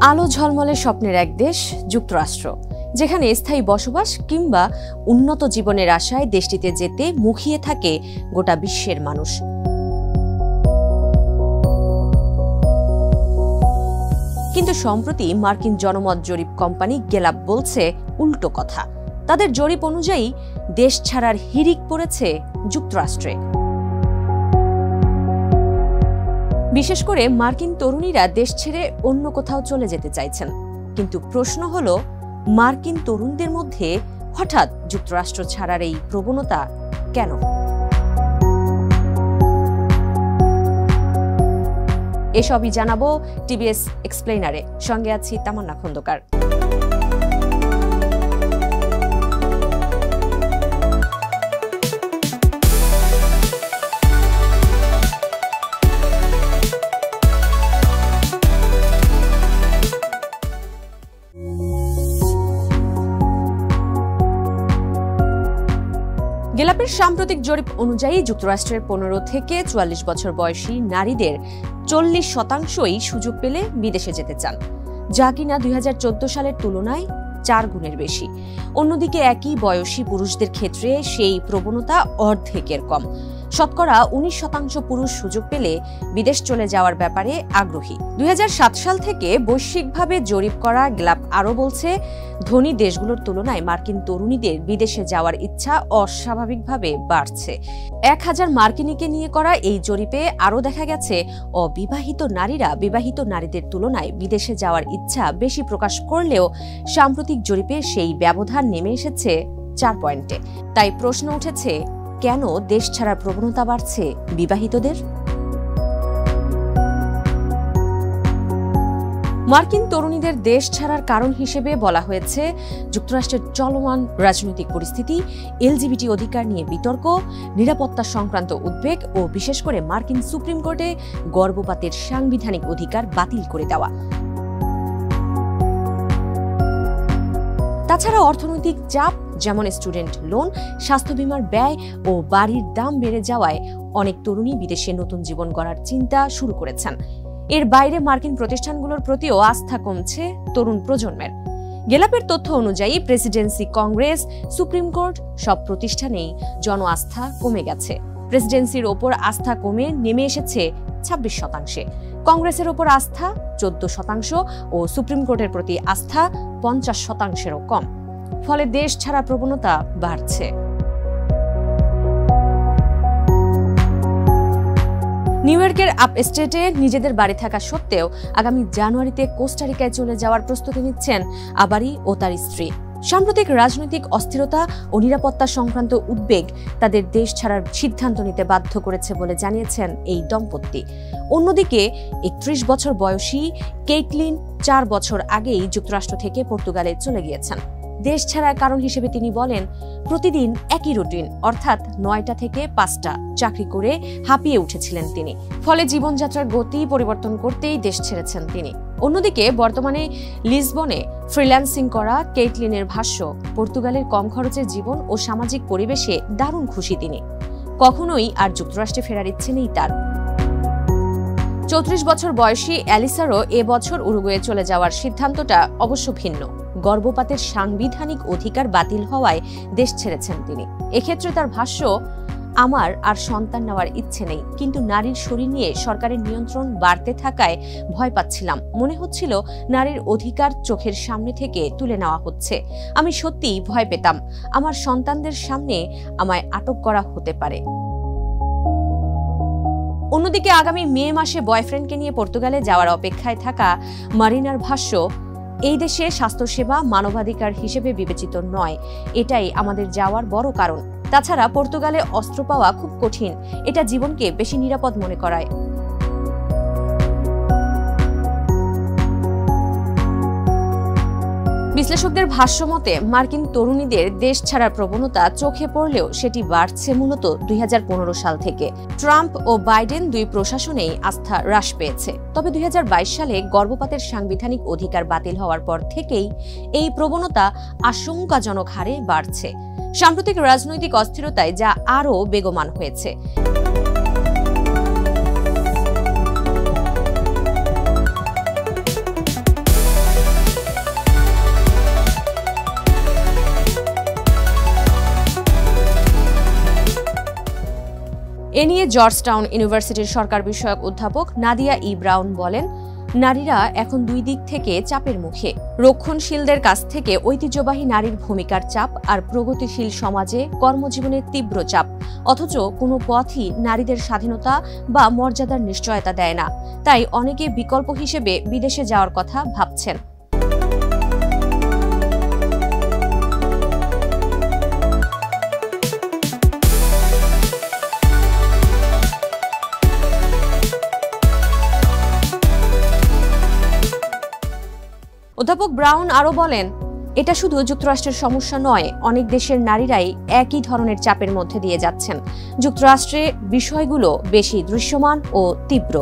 আলো ঝলমলে স্বপ্নের এক দেশ যুক্তরাষ্ট্র, যেখানে স্থায়ী বসবাস কিংবা উন্নত জীবনের আশায় দেশটিতে যেতে মুখিয়ে থাকে গোটা বিশ্বের মানুষ। কিন্তু সম্প্রতি মার্কিন জনমত জরিপ কোম্পানি গ্যালাপ বলছে উল্টো কথা। তাদের জরিপ অনুযায়ী দেশ ছাড়ার হিড়িক পড়েছে যুক্তরাষ্ট্রে। বিশেষ করে মার্কিন তরুণীরা দেশ ছেড়ে অন্য কোথাও চলে যেতে চাইছেন। কিন্তু প্রশ্ন হলো, মার্কিন তরুণদের মধ্যে হঠাৎ যুক্তরাষ্ট্র ছাড়ার এই প্রবণতা কেন? এসবই জানাবো টিবিএস এক্সপ্লেইনারে। সঙ্গে আছি তামান্না খন্দকার। গ্যালাপের সাম্প্রতিক জরিপ অনুযায়ী যুক্তরাষ্ট্রের 15 থেকে 44 বছর বয়সী নারীদের 40%ই সুযোগ পেলে বিদেশে যেতে চান, যা কিনা 2014 সালের তুলনায় 4 গুণের বেশি। অন্যদিকে একই বয়সী পুরুষদের ক্ষেত্রে সেই প্রবণতা অর্ধেকের কম। শতকরা 19% পুরুষ সুযোগ পেলে বিদেশ চলে যাওয়ার ব্যাপারে আগ্রহী। 2007 সাল থেকে বৈশ্বিকভাবে জরিপ করা গ্যালাপ আরও বলছে, ধনী দেশগুলোর তুলনায় মার্কিন তরুণীদের বিদেশে যাওয়ার ইচ্ছা অস্বাভাবিকভাবে বাড়ছে। 1000 মার্কিনীকে নিয়ে করা এই জরিপে আরও দেখা গেছে, অবিবাহিত নারীরা বিবাহিত নারীদের তুলনায় বিদেশে যাওয়ার ইচ্ছা বেশি প্রকাশ করলেও সাম্প্রতিক জরিপে সেই ব্যবধান নেমে এসেছে 4 পয়েন্টে। তাই প্রশ্ন উঠেছে, কেন দেশ ছাড়ার প্রবণতা বাড়ছে বিবাহিতদের? মার্কিন তরুণীদের দেশ ছাড়ার কারণ হিসেবে বলা হয়েছে যুক্তরাষ্ট্রের চলমান রাজনৈতিক পরিস্থিতি, এলজিবিটি অধিকার নিয়ে বিতর্ক, নিরাপত্তা সংক্রান্ত উদ্বেগ ও বিশেষ করে মার্কিন সুপ্রিম কোর্টে গর্ভপাতের সাংবিধানিক অধিকার বাতিল করে দেওয়া। তাছাড়া অর্থনৈতিক চাপ, যেমন স্টুডেন্ট লোন, স্বাস্থ্য বীমার ব্যয় ও বাড়ির দাম বেড়ে যাওয়ায় অনেক তরুণী বিদেশে নতুন জীবন গড়ার চিন্তা শুরু করেছেন। এর বাইরে মার্কিন প্রতিষ্ঠানগুলোর প্রতিও আস্থা কমছে তরুণ প্রজন্মের। গ্যালাপের তথ্য অনুযায়ী প্রেসিডেন্সি, কংগ্রেস, সুপ্রিম কোর্ট সব প্রতিষ্ঠানেই জন আস্থা কমে গেছে। প্রেসিডেন্সির ওপর আস্থা কমে নেমে এসেছে 26%, কংগ্রেসের ওপর আস্থা 14% ও সুপ্রিম কোর্টের প্রতি আস্থা 50%-এরও কম। ফলে দেশ ছাড়া প্রবণতা বাড়ছে। নিউ ইয়র্কের আপ স্টেটে নিজেদের বাড়ি থাকা সত্ত্বেও আগামী জানুয়ারিতে কোস্টারিকায় চলে যাওয়ার প্রস্তুতি নিচ্ছেন আবারি ও তার স্ত্রী। সাম্প্রতিক রাজনৈতিক অস্থিরতা ও নিরাপত্তা সংক্রান্ত উদ্বেগ তাদের দেশ ছাড়ার সিদ্ধান্ত নিতে বাধ্য করেছে বলে জানিয়েছেন এই দম্পতি। অন্যদিকে 31 বছর বয়সী কেইটলিন 4 বছর আগেই যুক্তরাষ্ট্র থেকে পর্তুগালে চলে গিয়েছেন। দেশ ছাড়ার কারণ হিসেবে তিনি বলেন, প্রতিদিন একই রুটিন, অর্থাৎ 9টা থেকে 5টা চাকরি করে হাঁপিয়ে উঠেছিলেন তিনি। ফলে জীবনযাত্রার গতি পরিবর্তন করতেই দেশ ছেড়েছেন তিনি। অন্যদিকে বর্তমানে লিসবনে ফ্রিল্যান্সিং করা কেইটলিনের ভাষ্য, পর্তুগালের কম খরচের জীবন ও সামাজিক পরিবেশে দারুণ খুশি তিনি। কখনোই আর যুক্তরাষ্ট্রে ফেরার ইচ্ছে নেই তার। 34 বছর বয়সী অ্যালিসারও এবছর উরুগুয়ে চলে যাওয়ার সিদ্ধান্তটা অবশ্য ভিন্ন। গর্ভপাতের সাংবিধানিক অধিকার বাতিল হওয়ায় দেশ ছেড়েছেন তিনি। এক্ষেত্রে তার ভাষ্য, আমার আর সন্তান নেওয়ার ইচ্ছে নেই, কিন্তু নারীর শরীর নিয়ে সরকারের নিয়ন্ত্রণ বাড়তে থাকায় ভয় পাচ্ছিলাম। মনে হচ্ছিল নারীর অধিকার চোখের সামনে থেকে তুলে নেওয়া হচ্ছে। আমি সত্যিই ভয় পেতাম আমার সন্তানদের সামনে আমায় আটক করা হতে পারে। অন্যদিকে আগামী মে মাসে বয়ফ্রেন্ডকে নিয়ে পর্তুগালে যাওয়ার অপেক্ষায় থাকা মারিনার ভাষ্য, এই দেশে স্বাস্থ্যসেবা মানবাধিকার হিসেবে বিবেচিত নয়, এটাই আমাদের যাওয়ার বড় কারণ। তাছাড়া পর্তুগালে অস্ত্র পাওয়া খুব কঠিন, এটা জীবনকে বেশি নিরাপদ মনে করায়। বিশ্লেষকদের ভাষ্যমতে মার্কিন তরুণীদের দেশ ছাড়ার প্রবণতা চোখে পড়লেও সেটি বাড়ছে মূলত 2015 সাল থেকে। ট্রাম্প ও বাইডেন দুই প্রশাসনেই আস্থা হ্রাস পেয়েছে। তবে 2022 সালে গর্ভপাতের সাংবিধানিক অধিকার বাতিল হওয়ার পর থেকেই এই প্রবণতা আশঙ্কাজনক হারে বাড়ছে। সাম্প্রতিক রাজনৈতিক অস্থিরতায় যা আরও বেগবান হয়েছে। এ নিয়ে জর্জটাউন ইউনিভার্সিটির সরকার বিষয়ক অধ্যাপক নাদিয়া ই ব্রাউন বলেন, নারীরা এখন দুই দিক থেকে চাপের মুখে। রক্ষণশীলদের কাছ থেকে ঐতিহ্যবাহী নারীর ভূমিকার চাপ আর প্রগতিশীল সমাজে কর্মজীবনের তীব্র চাপ। অথচ কোনো পথই নারীদের স্বাধীনতা বা মর্যাদার নিশ্চয়তা দেয় না। তাই অনেকে বিকল্প হিসেবে বিদেশে যাওয়ার কথা ভাবছেন। অধ্যাপক ব্রাউন আরও বলেন, এটা শুধু যুক্তরাষ্ট্রের সমস্যা নয়, অনেক দেশের নারীরাই একই ধরনের চাপের মধ্যে দিয়ে যাচ্ছেন। যুক্তরাষ্ট্রে বিষয়গুলো বেশি দৃশ্যমান ও তীব্র।